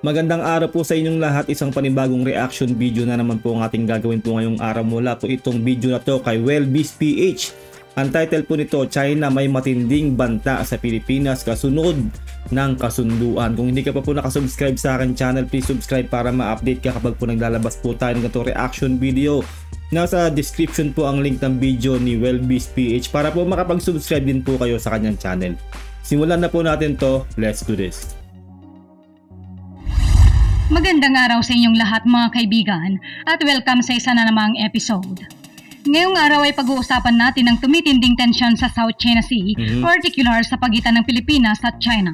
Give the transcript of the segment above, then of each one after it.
Magandang araw po sa inyong lahat, isang panibagong reaction video na naman po ang ating gagawin po ngayong araw mula po itong video na to kay Welby's PH. Ang title po nito, China may matinding banta sa Pilipinas kasunod ng kasunduan. Kung hindi ka pa po nakasubscribe sa akin channel, please subscribe para ma-update ka kapag po naglalabas po tayo ng ganitong reaction video. Nasa description po ang link ng video ni Welby's PH para po makapag-subscribe din po kayo sa kanyang channel. Simulan na po natin to, let's do this. Magandang araw sa inyong lahat mga kaibigan at welcome sa isa na namang episode. Ngayong araw ay pag-uusapan natin ang tumitinding tensyon sa South China Sea, particular sa pagitan ng Pilipinas at China.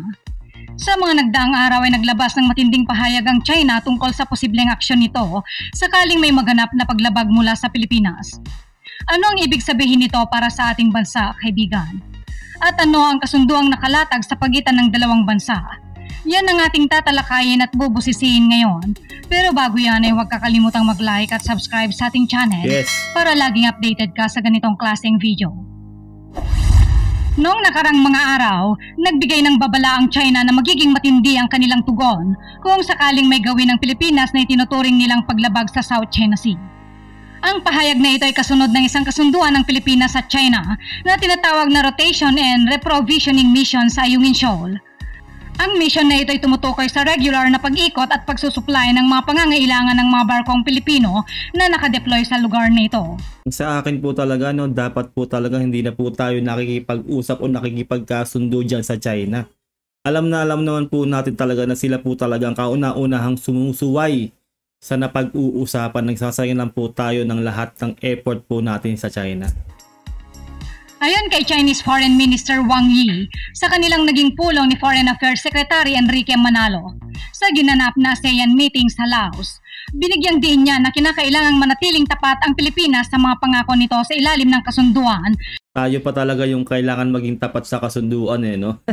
Sa mga nagdaang araw ay naglabas ng matinding pahayag ang China tungkol sa posibleng aksyon nito sakaling may maganap na paglabag mula sa Pilipinas. Ano ang ibig sabihin nito para sa ating bansa, kaibigan? At ano ang kasunduang nakalatag sa pagitan ng dalawang bansa? Yan ang ating tatalakayin at bubusisiin ngayon. Pero bago yan ay huwag kakalimutang mag-like at subscribe sa ating channel para laging updated ka sa ganitong klaseng video. Noong nakarang mga araw, nagbigay ng babala ang China na magiging matindi ang kanilang tugon kung sakaling may gawin ng Pilipinas na itinuturing nilang paglabag sa South China Sea. Ang pahayag na ito ay kasunod ng isang kasunduan ng Pilipinas at China na tinatawag na Rotation and Reprovisioning Mission sa Ayungin Shoal. Ang mission na ito ay tumutukoy sa regular na pag-ikot at pagsusupply ng mga pangangailangan ng mga barkong Pilipino na nakadeploy sa lugar na ito. Sa akin po talaga, dapat po talaga hindi na po tayo nakikipag-usap o nakikipagkasundo dyan sa China. Alam naman po natin talaga na sila po talagang kauna-unahang sumusuway sa napag-uusapan. Nagsasayang lang po tayo ng lahat ng effort po natin sa China. Ayon kay Chinese Foreign Minister Wang Yi, sa kanilang naging pulong ni Foreign Affairs Secretary Enrique Manalo sa ginanap na ASEAN meeting sa Laos, binigyang diin niya na kinakailangang manatiling tapat ang Pilipinas sa mga pangako nito sa ilalim ng kasunduan. Tayo pa talaga yung kailangan maging tapat sa kasunduan no?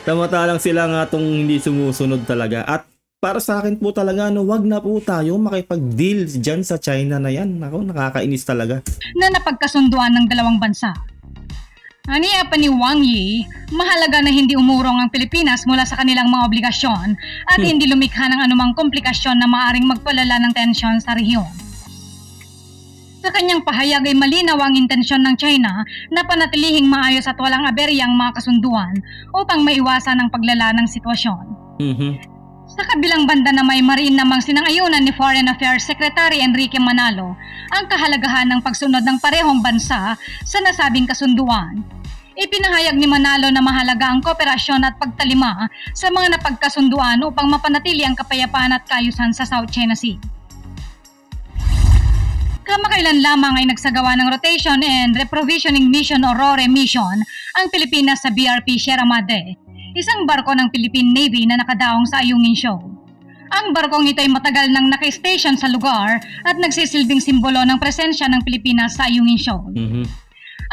Tama-talang sila nga itong hindi sumusunod talaga. At para sa akin po talaga, wag na po tayo makipag-deal dyan sa China na yan. Ako, nakakainis talaga. Na napagkasunduan ng dalawang bansa. Aniya pa ni Wang Yi, mahalaga na hindi umurong ang Pilipinas mula sa kanilang mga obligasyon at hindi lumikha ng anumang komplikasyon na maaaring magpalala ng tensyon sa rehiyon. Sa kanyang pahayag ay malinaw ang intensyon ng China na panatilihing maayos at walang aberyang mga kasunduan upang maiwasan ang paglala ng sitwasyon. Sa kabilang banda na may marin namang sinang-ayunan ni Foreign Affairs Secretary Enrique Manalo ang kahalagahan ng pagsunod ng parehong bansa sa nasabing kasunduan. Ipinahayag ni Manalo na mahalaga ang kooperasyon at pagtalima sa mga napagkasunduan upang mapanatili ang kapayapaan at kaayusan sa South China Sea. Kamakailan lamang ay nagsagawa ng Rotation and Reprovisioning Mission o RORE mission ang Pilipinas sa BRP Sierra Madre, isang barko ng Philippine Navy na nakadaong sa Ayungin Shoal. Ang barkong ito ay matagal nang naka-station sa lugar at nagsisilbing simbolo ng presensya ng Pilipinas sa Ayungin Shoal.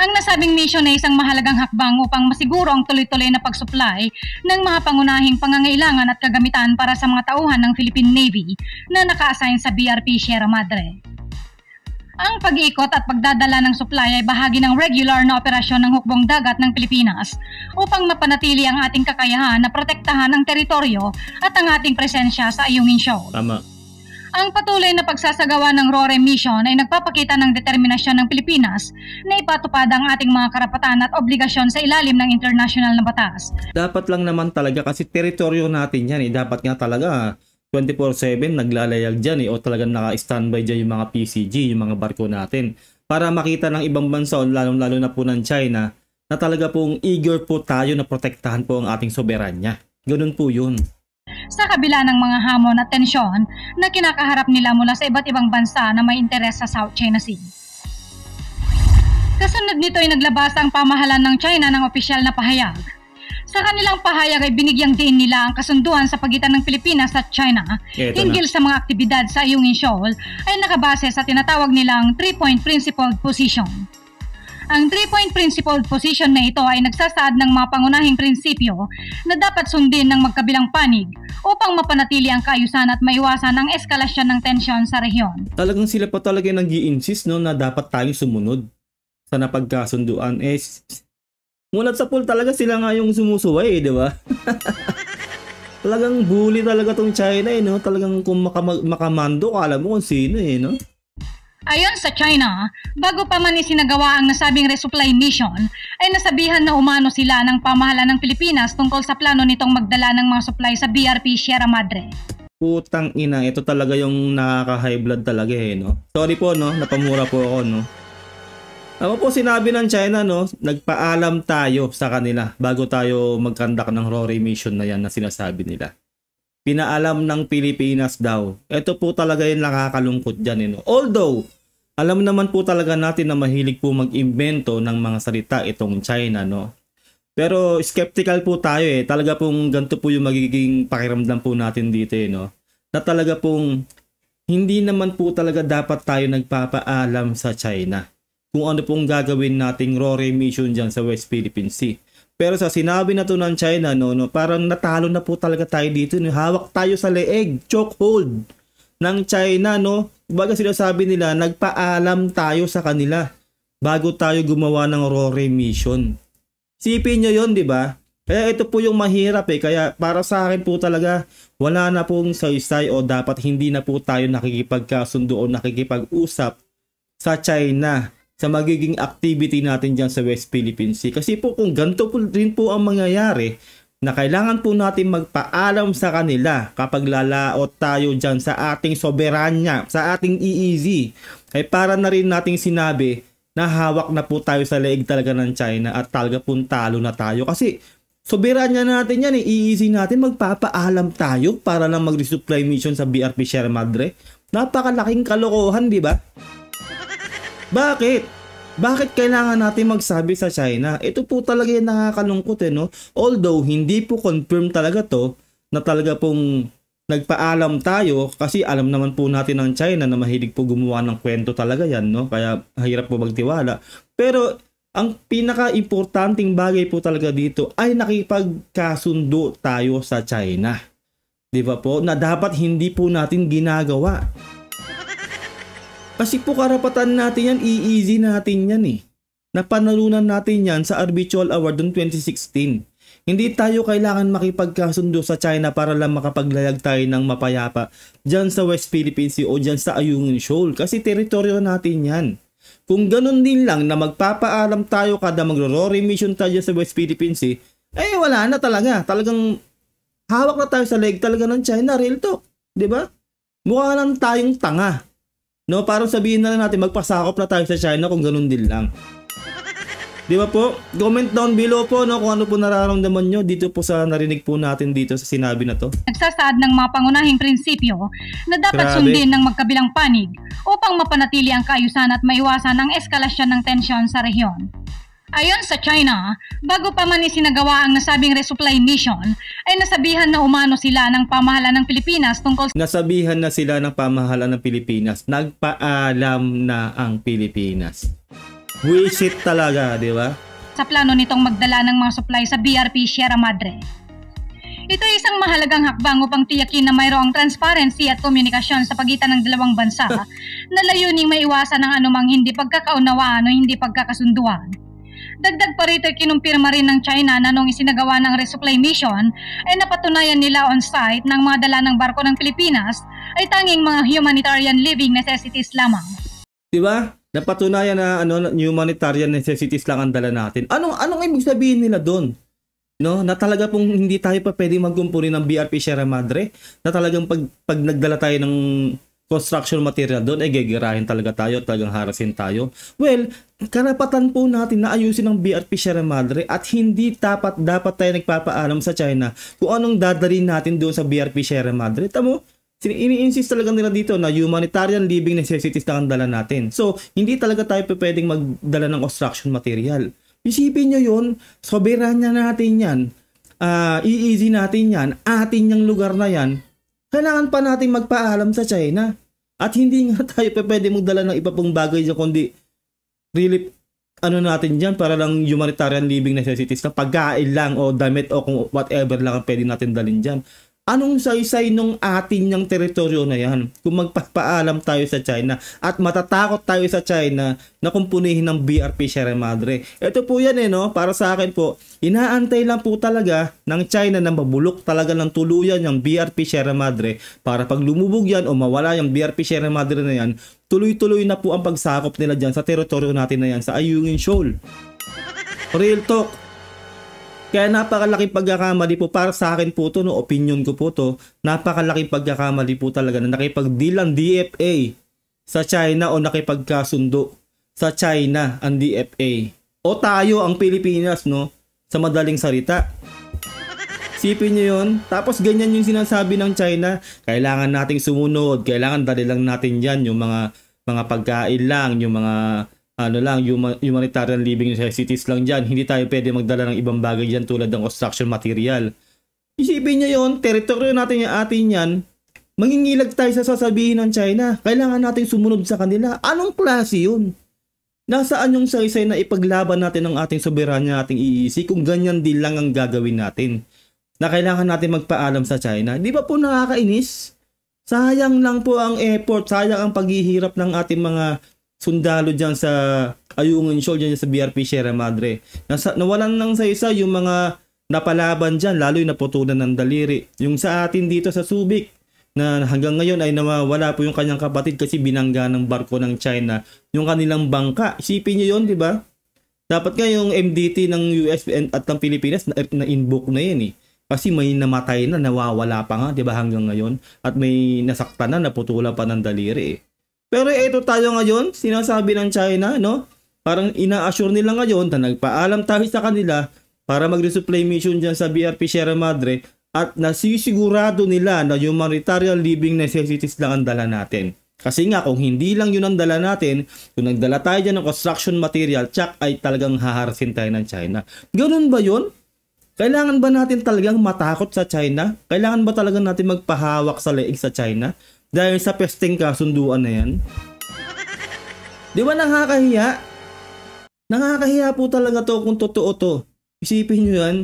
Ang nasabing mission ay isang mahalagang hakbang upang masiguro ang tuloy-tuloy na pag-supply ng mga pangunahing pangangailangan at kagamitan para sa mga tauhan ng Philippine Navy na naka-assign sa BRP Sierra Madre. Ang pag-iikot at pagdadala ng supply ay bahagi ng regular na operasyon ng hukbong dagat ng Pilipinas upang mapanatili ang ating kakayahan na protektahan ang teritoryo at ang ating presensya sa Ayungin Shoal. Tama. Ang patuloy na pagsasagawa ng RORE mission ay nagpapakita ng determinasyon ng Pilipinas na ipatupad ang ating mga karapatan at obligasyon sa ilalim ng international na batas. Dapat lang naman talaga kasi teritoryo natin yan Dapat nga talaga 24/7 naglalayag dyan o talagang naka-standby dyan yung mga PCG, yung mga barko natin. Para makita ng ibang bansa, lalong-lalo na po ng China, na talaga pong eager po tayo na protektahan po ang ating soberanya. Ganun po yun. Sa kabila ng mga hamon at tensyon na kinakaharap nila mula sa iba't ibang bansa na may interes sa South China Sea. Kasunod nito ay naglabas ang pamahalaan ng China ng opisyal na pahayag. Sa kanilang pahayag ay binigyang diin nila ang kasunduan sa pagitan ng Pilipinas at China hinggil sa mga aktibidad sa Ayungin Shoal ay nakabase sa tinatawag nilang 3-point principled position. Ang 3-point principled position na ito ay nagsasaad ng mga pangunahing prinsipyo na dapat sundin ng magkabilang panig upang mapanatili ang kaayusan at maiwasan ang eskalasyon ng tensyon sa rehiyon. Talagang sila pa talaga nag-i-insist na dapat tayong sumunod sa napagkasunduan. Mulat sa pool talaga sila nga yung sumusuway, di ba? Talagang bully talaga tong China eh, no? Talagang kung makamando, alam mo kung sino eh, no? Ayon sa China, bago pa man isinagawa ang nasabing resupply mission, ay nasabihan na umano sila ng pamahalaan ng Pilipinas tungkol sa plano nitong magdala ng mga supply sa BRP Sierra Madre. Putang ina, ito talaga yung nakaka-high blood talaga eh, no? Sorry po, no? Napamura po ako, no? Ako po sinabi ng China, no? Nagpaalam tayo sa kanila bago tayo mag-conduct ng RORE mission na yan na sinasabi nila. Pinaalam ng Pilipinas daw. Ito po talaga yung nakakalungkot dyan, eh, no? Although, alam naman po talaga natin na mahilig po mag-imbento ng mga salita itong China, no? Pero skeptical po tayo eh. Talaga pong ganito po yung magiging pakiramdam po natin dito eh, no? Na talaga pong hindi naman po talaga dapat tayo nagpapaalam sa China kung ano pong gagawin nating RORE mission dyan sa West Philippine Sea. Pero sa sinabi na to ng China, no, parang natalo na po talaga tayo dito. No? Hawak tayo sa leeg, chokehold ng China, no? Baga sinasabi nila, nagpaalam tayo sa kanila bago tayo gumawa ng RORE mission. Sipin nyo yun, di ba? Kaya ito po yung mahirap eh. Kaya para sa akin po talaga, wala na pong saysay o dapat hindi na po tayo nakikipagkasundo o nakikipag-usap sa China sa magiging activity natin dyan sa West Philippine Sea. Kasi po kung ganito po rin po ang mangyayari, na kailangan po natin magpaalam sa kanila kapag lalaot tayo dyan sa ating soberanya, sa ating EEZ, ay para na rin nating sinabi na hawak na po tayo sa leeg talaga ng China at talaga pong talo na tayo. Kasi soberanya natin yan, EEZ natin, magpapaalam tayo para lang mag-resupply mission sa BRP Sierra Madre. Napakalaking kalokohan, di ba? Bakit? Bakit kailangan natin magsabi sa China? Ito po talaga yung nakakalungkot eh, no? Although, hindi po confirm talaga to na talaga pong nagpaalam tayo kasi alam naman po natin ng China na mahilig po gumawa ng kwento talaga yan, no? Kaya hirap po magtiwala. Pero, ang pinaka-importanting bagay po talaga dito ay nakipagkasundo tayo sa China. Di ba po? Na dapat hindi po natin ginagawa. Kasi po karapatan natin yan, i-easy natin yan eh. Napanalunan natin yan sa Arbitral Award noong 2016. Hindi tayo kailangan makipagkasundo sa China para lang makapaglayag tayo ng mapayapa dyan sa West Philippine Sea o dyan sa Ayungin Shoal. Kasi teritoryo natin yan. Kung ganun din lang na magpapaalam tayo kada magro-RORE mission tayo sa West Philippine Sea, eh wala na talaga. Talagang hawak na tayo sa leg talaga ng China, real talk. Diba? Mukha lang tayong tanga. No, parang sabihin na lang natin magpasakop na tayo sa China kung ganun din lang. Di ba po? Comment down below po no, kung ano po nararamdaman nyo dito po sa narinig po natin dito sa sinabi na to. Nagsasaad ng mga pangunahing prinsipyo na dapat sundin ng magkabilang panig upang mapanatili ang kaayusan at maiwasan ang eskalasyon ng tensyon sa rehiyon. Ayon sa China, bago pa man isinagawa ang nasabing resupply mission, ay nasabihan na umano sila ng pamahalaan ng Pilipinas tungkol Nasabihan na sila ng pamahalaan ng Pilipinas. Nagpaalam na ang Pilipinas. Wisit talaga, di ba? sa plano nitong magdala ng mga supply sa BRP Sierra Madre. Ito ay isang mahalagang hakbang upang tiyakin na mayroong transparency at komunikasyon sa pagitan ng dalawang bansa na layuning maiwasan ang anumang hindi pagkakaunawaan o hindi pagkakasunduan. Dagdag pa rito, kinumpirma rin ng China na nung isinagawa ng resupply mission ay napatunayan nila on site ng mga dala ng barko ng Pilipinas ay tanging mga humanitarian living necessities lamang. Diba? Napatunayan na humanitarian necessities lang ang dala natin. Anong ibig sabihin nila doon? No, na talaga pong hindi tayo pa pwedeng magkumpuni ng BRP Sierra Madre, na talagang pag nagdala tayo ng construction material doon, ay gagirahin talaga tayo, talagang harasin tayo. Well, karapatan po natin na ayusin ang BRP Sierra Madre at hindi dapat tayo nagpapaalam sa China kung anong dadalhin natin doon sa BRP Sierra Madre. Tamo, ini-insist talaga nila dito na humanitarian living necessities lang ang dala natin. So, hindi talaga tayo pwedeng magdala ng construction material. Isipin nyo yun, soberanya natin yan, i-easy natin yan, atin yung lugar na yan, kailangan pa natin magpaalam sa China. At hindi nga tayo pwede magdala ng iba pong bagay dyan, kundi really, natin dyan, para lang humanitarian living necessities na pagkain lang o damit o kung whatever lang ang pwede natin dalhin dyan. Anong saysay nung atin niyang teritoryo na yan kung magpapaalam tayo sa China at matatakot tayo sa China na kumpunihin ng BRP Sierra Madre? Ito po yan no? Para sa akin po, inaantay lang po talaga ng China na mabulok talaga ng tuluyan yung BRP Sierra Madre para pag lumubog yan o mawala yung BRP Sierra Madre na yan, tuloy-tuloy na po ang pagsakop nila dyan sa teritoryo natin na yan sa Ayungin Shoal. Real talk. Kaya napakalaking pagkakamali po para sa akin po to, no, opinion ko po to, napakalaking pagkakamali po talaga na nakipag-deal ang DFA sa China o nakipagkasundo sa China ang DFA. O tayo ang Pilipinas, no, sa madaling salita. Sipin nyo yun. Tapos ganyan yung sinasabi ng China, kailangan nating sumunod, kailangan dali lang natin yan, yung mga pagkain lang, yung mga humanitarian living necessities lang dyan. Hindi tayo pwede magdala ng ibang bagay dyan tulad ng construction material. Isipin nyo yun, teritoryo natin yung atin yan, mangingilag tayo sa sasabihin ng China. Kailangan natin sumunod sa kanila. Anong klase yun? Nasaan yung saysay na ipaglaban natin ang ating soberanya, ating iisi kung ganyan din lang ang gagawin natin? Na kailangan natin magpaalam sa China. Di ba po nakakainis? Sayang lang po ang effort, sayang ang paghihirap ng ating mga sundalo dyan sa Ayungin Shoal, dyan sa BRP Sierra Madre. Nawalan ng saysay yung mga napalaban dyan, lalo yung naputulan ng daliri. Yung sa atin dito sa Subic, na hanggang ngayon ay nawawala po yung kanyang kapatid kasi binangga ng barko ng China yung kanilang bangka. Isipin nyo yun, di ba? Dapat nga yung MDT ng US at ng Pilipinas na-invoke na yun eh. Kasi may namatay na, nawawala pa nga, di ba, hanggang ngayon. At may nasaktan na, naputulan pa ng daliri eh. Pero ito tayo ngayon, sinasabi ng China, no? Parang ina-assure nila ngayon na nagpaalam tayo sa kanila para mag-resupply mission dyan sa BRP Sierra Madre at nasisigurado nila na humanitarian living necessities lang ang dala natin. Kasi nga, kung hindi lang yun ang dala natin, kung nagdala tayo dyan ng construction material, tsak ay talagang haharasin tayo ng China. Ganun ba yun? Kailangan ba natin talagang matakot sa China? Kailangan ba talaga natin magpahawak sa leeg sa China? Dahil sa pesteng kasunduan na yan. Di ba nakakahiya? Nakakahiya po talaga to kung totoo to. Isipin nyo yan.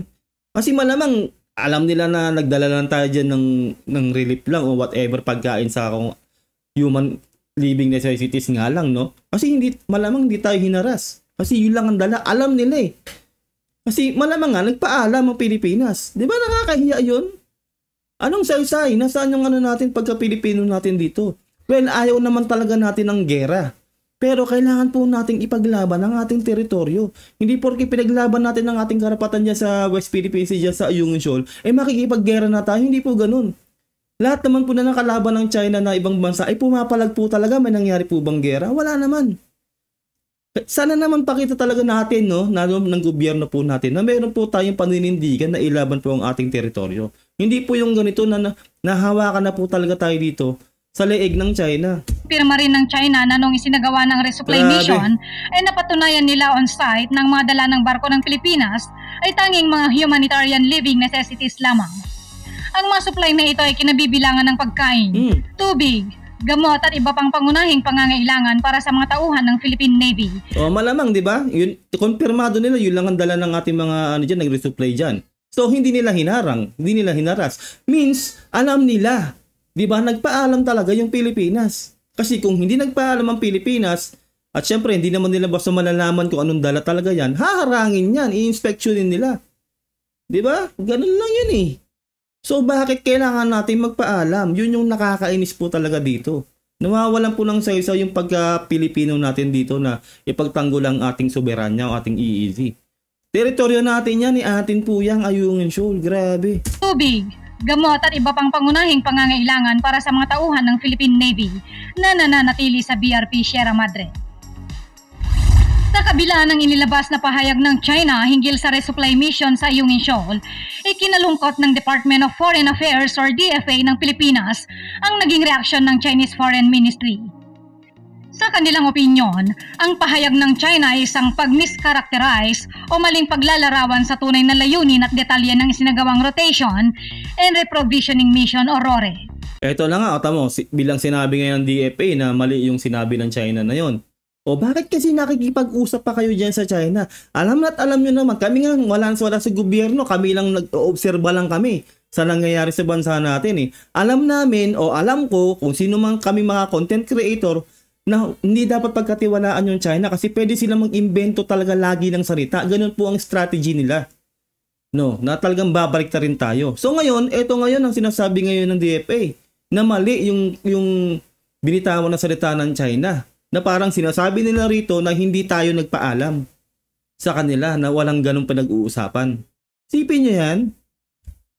Kasi malamang alam nila na nagdala lang tayo dyan ng relief lang o whatever pagkain sa human living necessities nga lang, no? Kasi malamang hindi tayo hinaras. Kasi yun lang ang dala. Alam nila eh. Kasi malamang nga nagpaalam ang Pilipinas. Di ba nakakahiya yun? Anong saysay? Nasaan yung natin pagka-Pilipino natin dito? Well, ayaw naman talaga natin ng gera. Pero kailangan po nating ipaglaban ang ating teritoryo. Hindi porke pinaglaban natin ang ating karapatan dyan sa West Philippine Sea, dyan sa Ayungin Shoal, makikipaggera na tayo. Hindi po ganun. Lahat naman po na nakalaban ng China na ibang bansa ay pumapalag po talaga. May nangyari po bang gera? Wala naman. Sana naman pakita talaga natin, no, ng gobyerno po natin na meron po tayong paninindigan na ilaban po ang ating teritoryo. Hindi po yung ganito na nahawakan na po talaga tayo dito sa leeg ng China. Pirma rin ng China na nung isinagawa ng resupply mission ay napatunayan nila on site ng mga dala ng barko ng Pilipinas ay tanging mga humanitarian living necessities lamang. Ang mga supply na ito ay kinabibilangan ng pagkain, tubig, gamot at iba pang pangunahing pangangailangan para sa mga tauhan ng Philippine Navy. O malamang, di ba? Yun, kumpirmado nila, yun lang ang dala ng ating mga nag-resupply dyan. So, hindi nila hinarang, hindi nila hinaras. Means, alam nila. Di ba? Nagpaalam talaga yung Pilipinas. Kasi kung hindi nagpaalam ang Pilipinas, at syempre, hindi naman nila basta malalaman kung anong dala talaga yan, haharangin yan, i-inspectionin nila. Di ba? Ganun lang yan eh. So, bakit kailangan natin magpaalam? Yun yung nakakainis po talaga dito. Nawawalan po ng saysay yung pagka-Pilipino natin dito na ipagtanggol ang ating soberanya o ating EEZ. Teritoryo natin yan, atin po yung Ayungin Shoal. Grabe. Tubig, gamot at iba pang pangunahing pangangailangan para sa mga tauhan ng Philippine Navy na nananatili sa BRP Sierra Madre. Sa kabila ng inilabas na pahayag ng China hinggil sa resupply mission sa Ayungin Shoal, ikinalungkot ng Department of Foreign Affairs or DFA ng Pilipinas ang naging reaksyon ng Chinese Foreign Ministry. Sa kanilang opinyon, ang pahayag ng China ay isang pag-mischaracterize o maling paglalarawan sa tunay na layunin at detalye ng isinagawang rotation and reprovisioning mission o RORE. Ito na nga, tamo, bilang sinabi ngayon ng DFA na mali yung sinabi ng China na yon. O bakit kasi nakikipag-usap pa kayo dyan sa China? Alam nyo naman, kami nga wala sa gobyerno, kami lang nag-oobserba lang kami. sa nangyayari sa bansa natin eh. Alam namin o alam ko kung sino man kami mga content creator na hindi dapat pagkatiwalaan yung China kasi pwede sila mag-imbento talaga lagi ng salita. Ganun po ang strategy nila. No, na talagang babalik na rin tayo. So ngayon, ito ngayon ang sinasabi ngayon ng DFA na mali yung binitawan na salita ng China. Na parang sinasabi nila rito na hindi tayo nagpaalam sa kanila na walang ganong pinag-uusapan. Sipin nyo yan.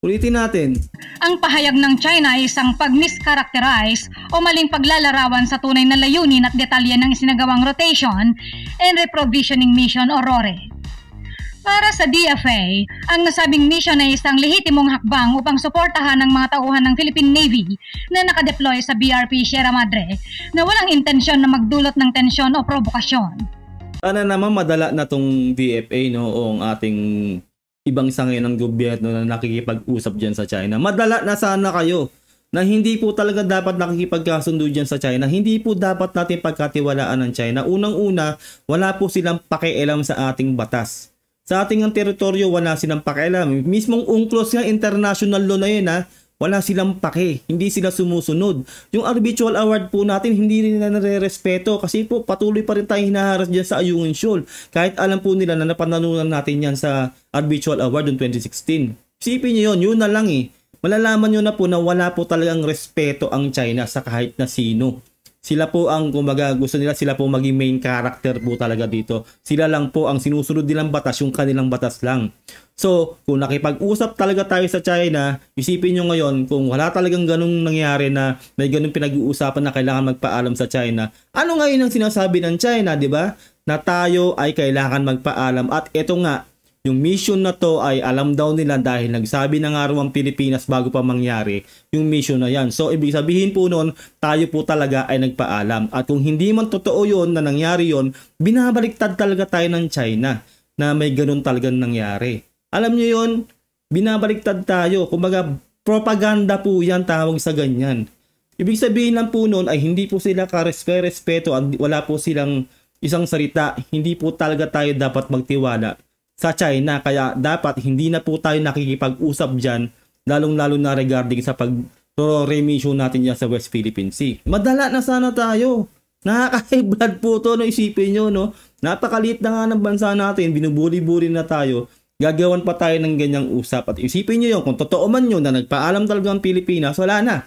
Ulitin natin. Ang pahayag ng China ay isang pag-mischaracterize o maling paglalarawan sa tunay na layunin at detalye ng isinagawang rotation and reprovisioning mission o RORE. Para sa DFA, ang nasabing mission ay isang lehitimong hakbang upang suportahan ang mga tauhan ng Philippine Navy na nakadeploy sa BRP Sierra Madre na walang intensyon na magdulot ng tensyon o provokasyon. Sana naman madala na tong DFA no o ang ating ibang sangay ng gobyerno na nakikipag-usap dyan sa China. Madala na sana kayo na hindi po talaga dapat nakikipagkasundo dyan sa China. Hindi po dapat natin pagkatiwalaan ng China. Unang-una, wala po silang pakialam sa ating batas. Sa ating teritoryo, wala silang pakialam. Mismong UNCLOS nga, international law na yun ha, wala silang pake. Hindi sila sumusunod. Yung Arbitral Award po natin, hindi rin na nare-respeto kasi po patuloy pa rin tayong hinaharas dyan sa Ayungin Shoal. Kahit alam po nila na napanalunan natin yan sa Arbitral Award noong 2016. Isipin nyo yun na lang eh. Malalaman nyo na po na wala po talagang respeto ang China sa kahit na sino. Sila po ang, kumbaga, gusto nila sila po maging main character po talaga dito. Sila lang po ang sinusunod nilang batas, yung kanilang batas lang. So, kung nakipag-usap talaga tayo sa China, isipin nyo ngayon, kung wala talagang ganung nangyari na may ganung pinag-uusapan na kailangan magpaalam sa China, ano ngayon ang sinasabi ng China, di ba? Na tayo ay kailangan magpaalam. At ito nga, yung mission na to ay alam daw nila dahil nagsabi na nga raw ang Pilipinas bago pa mangyari yung mission na yan. So, ibig sabihin po nun, tayo po talaga ay nagpaalam. At kung hindi man totoo yun na nangyari yun, binabaliktad talaga tayo ng China na may ganun talagang nangyari. Alam nyo yun, binabaliktad tayo. Kumbaga, propaganda po yan tawag sa ganyan. Ibig sabihin lang po nun ay hindi po sila karespeto at wala po silang isang salita. Hindi po talaga tayo dapat magtiwala sa China, kaya dapat hindi na po tayo nakikipag-usap dyan, lalong-lalo na regarding sa pag-remission natin dyan sa West Philippine Sea. Madala na sana tayo. Nakaka-high blood po to, no? Isipin nyo, no? Napakaliit na nga ng bansa natin, binubuli-buli na tayo, gagawan pa tayo ng ganyang usap. At isipin nyo yun, kung totoo man yun na nagpaalam talaga ang Pilipinas, wala na.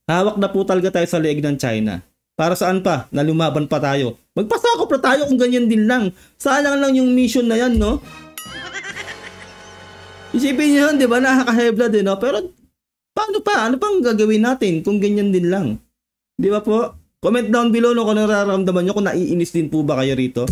Hawak na po talaga tayo sa leeg ng China. Para saan pa? Na lumaban pa tayo. Magpasakop na tayo kung ganyan din lang. Sayang lang yung mission na yan, no? Isipin nyo yun, di ba? Nakaka-high blood, no? Pero, paano pa? Ano pang gagawin natin kung ganyan din lang? Di ba po? Comment down below no, kung nararamdaman nyo, kung naiinis din po ba kayo rito.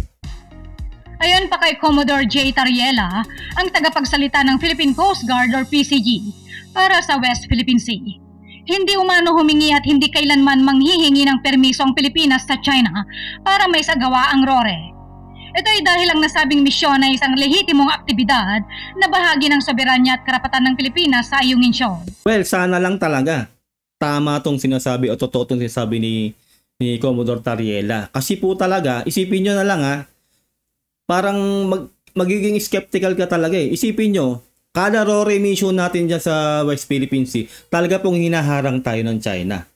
Ayon pa kay Commodore J. Tariela, ang tagapagsalita ng Philippine Coast Guard or PCG para sa West Philippine Sea. Hindi umano humingi at hindi kailanman manghihingi ng permiso ang Pilipinas sa China para may sagawa ang RORE. Ito ay dahil ang nasabing misyon ay isang lehitimong aktibidad na bahagi ng soberanya at karapatan ng Pilipinas sa Ayungin Shoal. Well, sana lang talaga tama tong sinasabi o totoo tong sinasabi ni Commodore Tariela. Kasi po talaga, isipin nyo na lang ha, parang magiging skeptical ka talaga eh. Isipin nyo, kada RORE mission natin dyan sa West Philippine Sea, talaga pong hinaharang tayo ng China.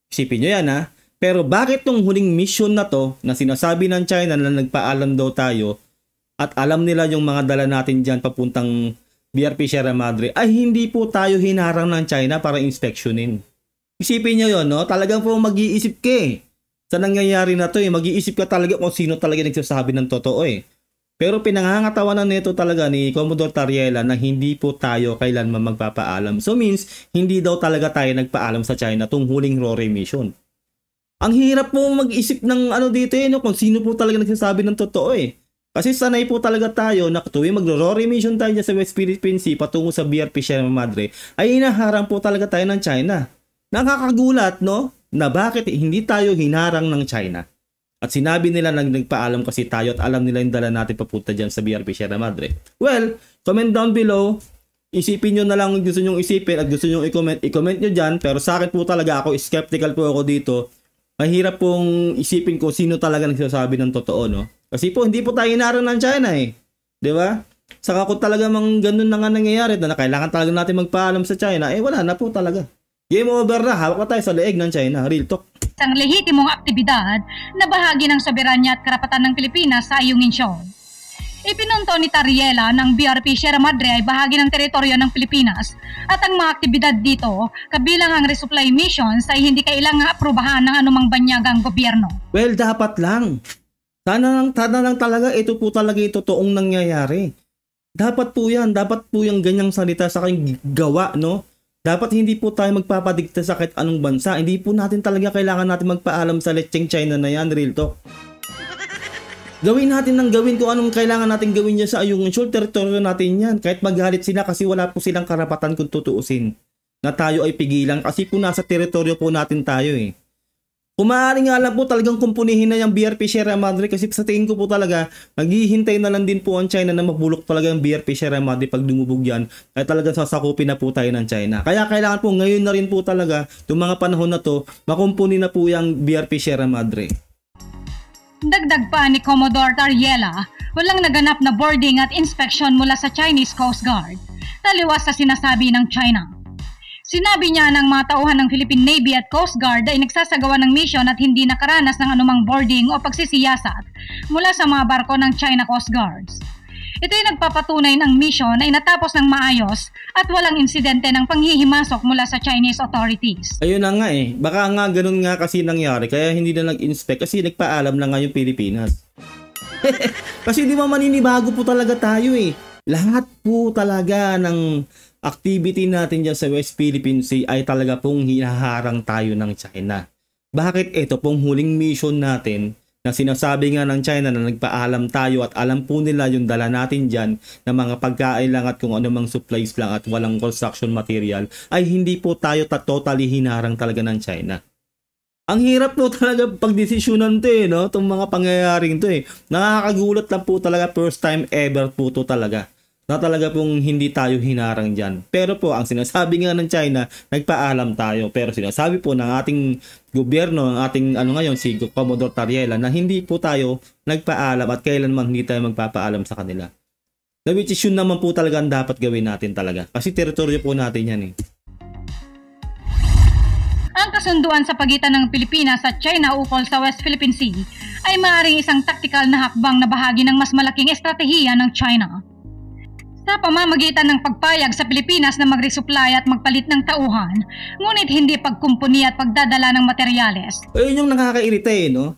Isipin nyo yan ha. Pero bakit tong huling mission na to na sinasabi ng China na nagpaalam daw tayo at alam nila yung mga dala natin dyan papuntang BRP Sierra Madre ay hindi po tayo hinarang ng China para inspeksyonin. Isipin nyo yun, no? Talagang po mag-iisip ka eh. Sa nangyayari na to eh, mag-iisip ka talaga kung sino talaga nagsasabi ng totoo eh. Pero pinangangatawanan nito talaga ni Commodore Tariela na hindi po tayo kailanman magpapaalam. So means, hindi daw talaga tayo nagpaalam sa China tung huling RORE mission. Ang hirap po mag-isip ng ano dito eh, no? Kung sino po talaga nagsasabi ng totoo eh. Kasi sanay po talaga tayo na tuwing magro-RORE mission tayo sa West Philippine Sea patungo sa BRP Sierra Madre ay inaharang po talaga tayo ng China. Nakakagulat no? Na bakit hindi tayo hinarang ng China. At sinabi nila na nagpaalam kasi tayo at alam nila yung dala natin papunta dyan sa BRP Sierra Madre. Well, comment down below. Isipin nyo na lang kung gusto nyo isipin at gusto nyo i-comment nyo dyan. Pero sa akin po talaga ako, skeptical po ako dito. Mahirap pong isipin ko sino talaga nagsasabi ng totoo, no? Kasi po, hindi po tayo hinarang ng China eh. Di ba? Saka kung talaga mang ganun na nga nangyayari na kailangan talaga natin magpaalam sa China, wala na po talaga. Game over na, hawak na tayo sa leeg ng China, real talk. Isang lehitimong aktibidad na bahagi ng soberanya at karapatan ng Pilipinas sa Ayungin Shoal. Ipinunto ni Tariela ng BRP Sierra Madre ay bahagi ng teritoryo ng Pilipinas at ang mga aktibidad dito, kabilang ang resupply missions, ay hindi kailangang aprubahan ng anumang banyagang gobyerno. Well, dapat lang. Sana lang talaga ito po talaga ito toong nangyayari. Dapat po yung ganyang salita sa kayong gawa, no? Dapat hindi po tayo magpapadikta sa kahit anong bansa. Hindi po natin talaga kailangan natin magpaalam sa lecheng China na yan, real talk. Gawin natin ng gawin kung anong kailangan natin gawin niya sa Ayungin Shoal, teritoryo natin yan. Kahit magalit sila kasi wala po silang karapatan kung tutuusin na tayo ay pigilan kasi po nasa teritoryo po natin tayo eh. Kung maaari nga lang po talagang kumpunihin na yung BRP Sierra Madre kasi sa tingin ko po talaga naghihintay na lang din po ang China na mabulok talaga yung BRP Sierra Madre pag dumubog yan ay talagang sasakupin na po tayo ng China. Kaya kailangan po ngayon na rin po talaga yung mga panahon na to makumpuni na po yung BRP Sierra Madre. Dagdag pa ni Commodore Tariela, walang naganap na boarding at inspection mula sa Chinese Coast Guard, taliwas sa sinasabi ng China. Sinabi niya ng mga tauhan ng Philippine Navy at Coast Guard ay nagsasagawa ng mission at hindi nakaranas ng anumang boarding o pagsisiyasat mula sa mga barko ng China Coast Guards. Ito'y nagpapatunay ng mission ay natapos ng maayos at walang insidente ng panghihimasok mula sa Chinese authorities. Ayun na nga eh, baka nga ganun nga kasi nangyari kaya hindi na nag-inspect kasi nagpaalam na nga yung Pilipinas. Kasi di ba maninibago po talaga tayo eh. Lahat po talaga ng activity natin dyan sa West Philippine Sea ay talaga pong hinaharang tayo ng China. Bakit ito pong huling mission natin na sinasabi nga ng China na nagpaalam tayo at alam po nila yung dala natin dyan na mga pagkain lang at kung anumang supplies lang at walang construction material ay hindi po tayo totally hinarang talaga ng China. Ang hirap po talaga pagdesisyonan to eh, no? Itong mga pangyayaring to eh. Nakakagulat lang po talaga, first time ever po to talaga. Na talaga pong hindi tayo hinarang dyan. Pero po, ang sinasabi nga ng China, nagpaalam tayo. Pero sinasabi po ng ating gobyerno, ng ating ngayon, si Commodore Tariela, na hindi po tayo nagpaalam at kailanman hindi tayo magpapaalam sa kanila. Na which is yun naman po talaga ang dapat gawin natin talaga. Kasi teritoryo po natin yan eh. Ang kasunduan sa pagitan ng Pilipinas at China ukol sa West Philippine Sea ay maaaring isang taktikal na hakbang na bahagi ng mas malaking estratehiya ng China. Sa pamamagitan ng pagpayag sa Pilipinas na mag-resupply at magpalit ng tauhan, ngunit hindi pagkumpuni at pagdadala ng materyales. Ayun yung nakakairita eh, no?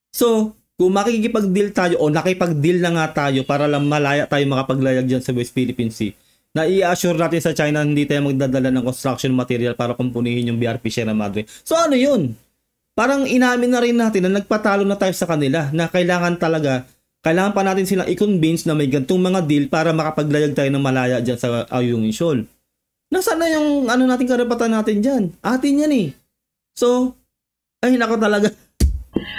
So, kung makikipag-deal tayo o nakipag-deal na nga tayo para lang malaya tayo makapaglayag dyan sa West Philippine Sea, na i-assure natin sa China hindi tayo magdadala ng construction material para kumpunihin yung BRP Sierra Madre. So ano yun? Parang inamin na rin natin na nagpatalo na tayo sa kanila na kailangan pa natin silang i-convince na may gantong mga deal para makapaglayag tayo ng malaya dyan sa Ayungin Shoal. Nasaan na yung nating karapatan natin dyan? Atin yan eh. So, ay nako talaga.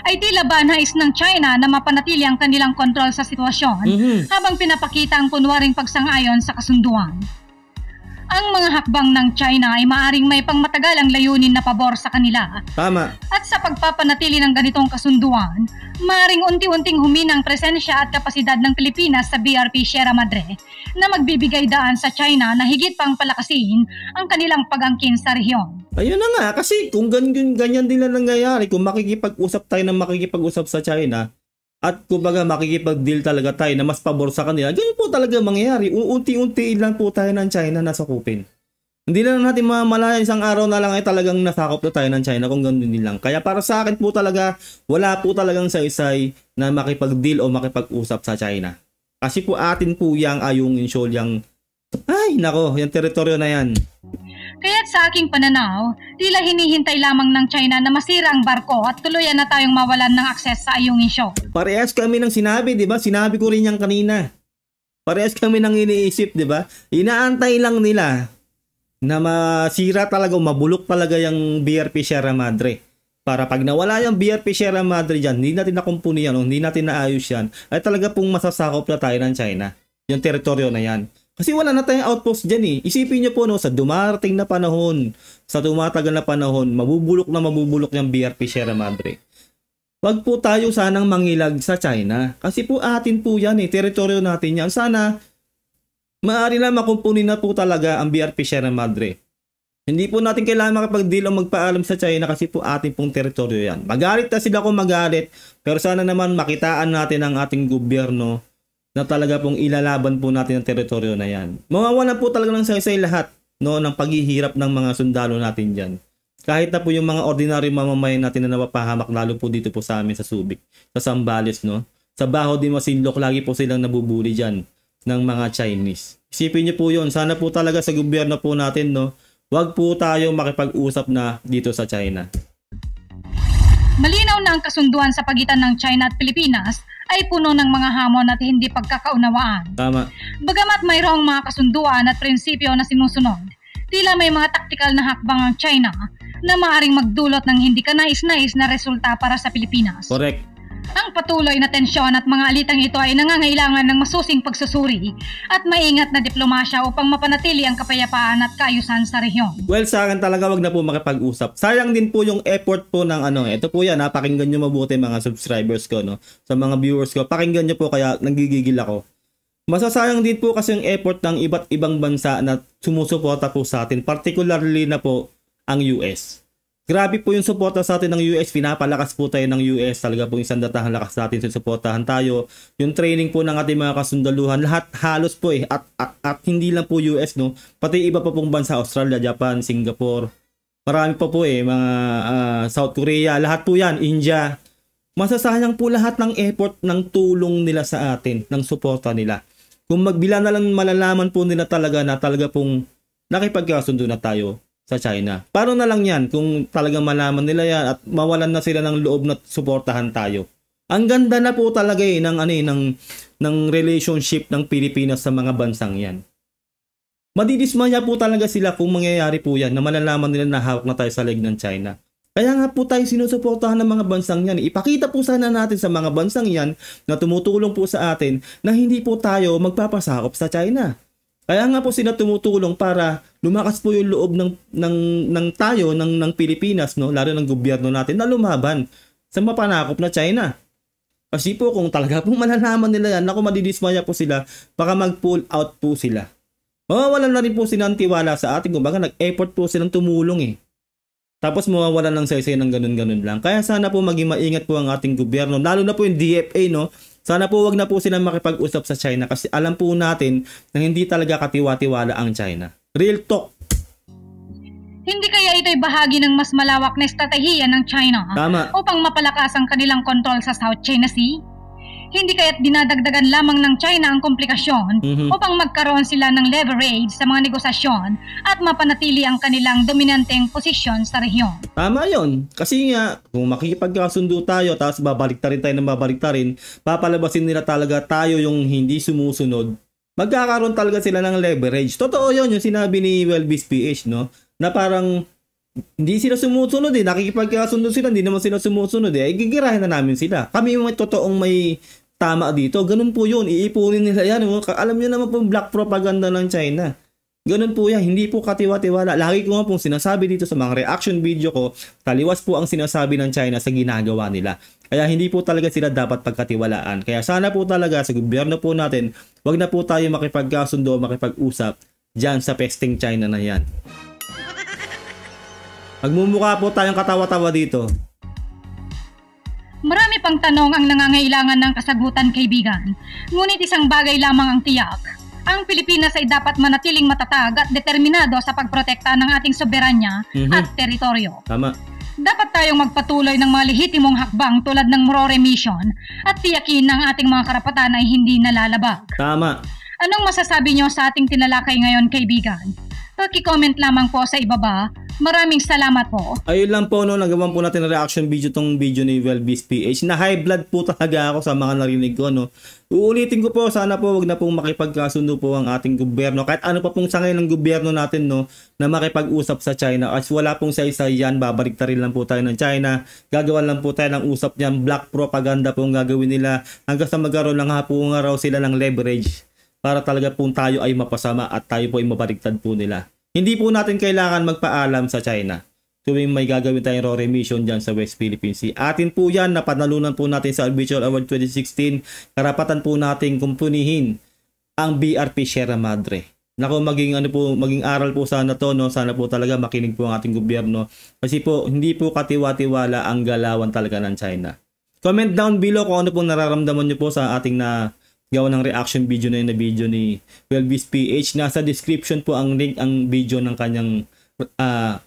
Ay tila ba nais ng China na mapanatili ang kanilang kontrol sa sitwasyon habang pinapakita ang kunwaring pagsang-ayon sa kasunduan. Ang mga hakbang ng China ay maaring may pangmatagalang layunin na pabor sa kanila. Tama. At sa pagpapanatili ng ganitong kasunduan, maaring unti-unting humina ang presensya at kapasidad ng Pilipinas sa BRP Sierra Madre na magbibigay daan sa China na higit pang palakasin ang kanilang pag-angkin sa rehiyon. Ayun na nga, kasi kung ganyan din lang nangyayari, kung makikipag-usap tayo sa China, at kumbaga makikipag-deal talaga tayo na mas pabor sa kanila, ganyan po talaga mangyayari. Unti-unti lang po tayo ng China na sakupin. Hindi na natin mamalaya isang araw na lang ay talagang nasakop na tayo ng China kung ganun din lang. Kaya para sa akin po talaga, wala po talagang saysay na makipag-deal o makipag-usap sa China. Kasi po atin po yung Ayungin Shoal, yung teritoryo na yan. Kaya't sa aking pananaw, tila hinihintay lamang ng China na masira ang barko at tuluyan na tayong mawalan ng akses sa Ayungin Shoal. Parehas kami ng sinabi, di ba? Sinabi ko rin yan kanina. Parehas kami ng iniisip, di ba? Inaantay lang nila na masira talaga o mabulok talaga yung BRP Sierra Madre. Para pag nawala yung BRP Sierra Madre dyan, hindi natin nakumpuni yan o hindi natin naayos yan, ay talaga pong masasakop na tayo ng China. Yung teritoryo na yan. Kasi wala na tayong outpost dyan eh. Isipin nyo po sa dumarating na panahon, sa tumatagal na panahon, mabubulok yung BRP Sierra Madre. Wag po tayo sanang mangilag sa China. Kasi po atin po yan eh. Teritoryo natin yan. Sana maaari na makumpunin na po talaga ang BRP Sierra Madre. Hindi po natin kailangan makipag-deal o magpaalam sa China kasi po ating pong teritoryo yan. Magalit na sila kung magalit, pero sana naman makitaan natin ang ating gobyerno na talaga pong ilalaban po natin ang teritoryo na yan. Mawawalan po talaga ng saysay lahat, no, ng paghihirap ng mga sundalo natin dyan. Kahit na po yung mga ordinary mamamayan natin na napapahamak lalo po dito po sa amin sa Subic, sa Zambales, no. Sa Baho de Masinloc, lagi po silang nabubuli dyan ng mga Chinese. Isipin niyo po yun. Sana po talaga sa gobyerno po natin, no, wag po tayo makipag-usap na dito sa China. Malinaw na ang kasunduan sa pagitan ng China at Pilipinas ay puno ng mga hamon at hindi pagkakaunawaan. Tama. Bagamat mayroong mga kasunduan at prinsipyo na sinusunod, tila may mga taktikal na hakbang ang China na maaaring magdulot ng hindi kanais-nais na resulta para sa Pilipinas. Correct. Ang patuloy na tensyon at mga alitang ito ay nangangailangan ng masusing pagsusuri at maingat na diplomasya upang mapanatili ang kapayapaan at kaayusan sa rehiyon. Well, sa akin talaga wag na po makipag-usap. Sayang din po yung effort po ng ito po yan, pakinggan nyo mabuti mga subscribers ko, no? Sa mga viewers ko, pakinggan nyo po kaya nagigigil ako. Masasayang din po kasi yung effort ng iba't ibang bansa na sumusuporta po sa atin, particularly na po ang US. Grabe po yung suporta sa atin ng US, pinapalakas po tayo ng US, talaga po yung sandatahang lakas natin, susuportahan tayo. Yung training po ng ating mga kasundaluhan, lahat halos po at hindi lang po US, no, pati iba pa pong bansa, Australia, Japan, Singapore, marami pa po mga South Korea, lahat po yan, India. Masasayang po lahat ng effort, ng tulong nila sa atin, ng suporta nila. Kung magbila na lang malalaman po nila talaga na talaga pong nakipagkasundo na tayo sa China. Paano na lang yan kung talagang malaman nila yan at mawalan na sila ng loob na suportahan tayo. Ang ganda na po talaga ng relationship ng Pilipinas sa mga bansang yan. Madidismaya po talaga sila kung mangyayari po yan na malalaman nila na hawak na tayo sa leg ng China. Kaya nga po tayo sinusuportahan ng mga bansang yan. Ipakita po sana natin sa mga bansang yan na tumutulong po sa atin na hindi po tayo magpapasakop sa China. Kaya nga po sila tumutulong para lumakas po yung loob ng tayo, ng Pilipinas, no, lalo ng gobyerno natin na lumaban sa mapanakop na China. Kasi po kung talaga pong malalaman nila yan, naku, madidismaya po sila, baka mag-pull out po sila. Mawawalan na rin po sila ng tiwala sa atin, kumbaga nag-effort po silang tumulong Tapos mawawalan ng saysay ng ganun-ganun lang. Kaya sana po maging maingat po ang ating gobyerno, lalo na po yung DFA, no. Sana po wag na po silang makipag-usap sa China kasi alam po natin na hindi talaga katiwa-tiwala ang China. Real talk. Hindi kaya ito'y bahagi ng mas malawak na estratehiya ng China upang mapalakas ang kanilang kontrol sa South China Sea? Hindi kaya't dinadagdagan lamang ng China ang komplikasyon upang magkaroon sila ng leverage sa mga negosasyon at mapanatili ang kanilang dominanteng posisyon sa rehiyon. Tama yon. Kasi nga, kung makikipagkasundo tayo tapos babaliktarin tayo ng babaliktarin, papalabasin nila talaga tayo yung hindi sumusunod. Magkakaroon talaga sila ng leverage. Totoo yon yung sinabi ni Welby's PH, no? Na parang hindi sila sumusunod nakikipagkasundo sila, hindi naman sila sumusunod gigirahin na namin sila. Kami yung totoong may tama dito. Ganun po yun, iipunin nila yan. Alam niyo naman po black propaganda ng China. Ganun po yan, hindi po katiwa-tiwala. Lagi ko nga pong sinasabi dito sa mga reaction video ko, taliwas po ang sinasabi ng China sa ginagawa nila. Kaya hindi po talaga sila dapat pagkatiwalaan. Kaya sana po talaga sa gobyerno po natin, wag na po tayo makipagkasundo, makipag-usap dyan sa pesting China na yan. Magmumukha po tayong katawa-tawa dito. Marami pang tanong ang nangangailangan ng kasagutan, kaibigan. Ngunit isang bagay lamang ang tiyak. Ang Pilipinas ay dapat manatiling matatag at determinado sa pagprotekta ng ating soberanya at teritoryo. Tama. Dapat tayong magpatuloy ng mga lehitimong hakbang tulad ng Morore Mission at tiyakin na ang ating mga karapatan ay hindi nalalabag. Tama. Anong masasabi nyo sa ating tinalakay ngayon, kaibigan? Paki-comment lamang po sa ibaba. Maraming salamat po. Ayun lang po, no, nagawan po natin ng reaction video tong video ni Welby's PH. Na high blood po talaga ako sa mga narinig ko, no. Uulitin ko po, sana po wag na pong makipagkasundo po ang ating gobyerno. Kahit ano pa pong sangay ng gobyerno natin, no, na makipag-usap sa China. As wala pong saysay yan, babaliktarin lang po tayo ng China. Gagawan lang po tayo ng usap niyan. Black propaganda po ang gagawin nila. Hanggang sa magkaroon lang po nga raw sila ng leverage para talaga po tayo ay mapasama at tayo po ay mabaliktad po nila. Hindi po natin kailangan magpaalam sa China tuwing may gagawin tayong Rore Mission dyan sa West Philippine Sea. Atin po yan, napanalunan po natin sa Arbitral Award 2016. Karapatan po natin kumpunihin ang BRP Sierra Madre. Nako, maging aral po sana to, no? Sana po talaga makinig po ang ating gobyerno. Kasi po, hindi po katiwa-tiwala ang galawan talaga ng China. Comment down below kung ano pong nararamdaman nyo po sa ating na gawa ng reaction video na yun, na video ni Welby's PH. Nasa description po ang link, ang video ng kanyang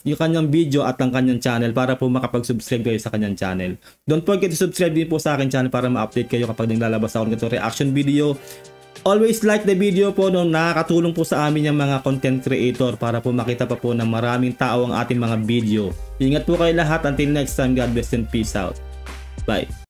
yung kanyang video at ang kanyang channel para po makapag-subscribe kayo sa kanyang channel. Don't forget to subscribe din po sa akin channel para ma-update kayo kapag naglalabas ako ng ito reaction video. Always like the video po, no? Nakakatulong po sa amin yung mga content creator para po makita pa po ng maraming tao ang ating mga video. Ingat po kayo lahat. Until next time, God bless and peace out. Bye.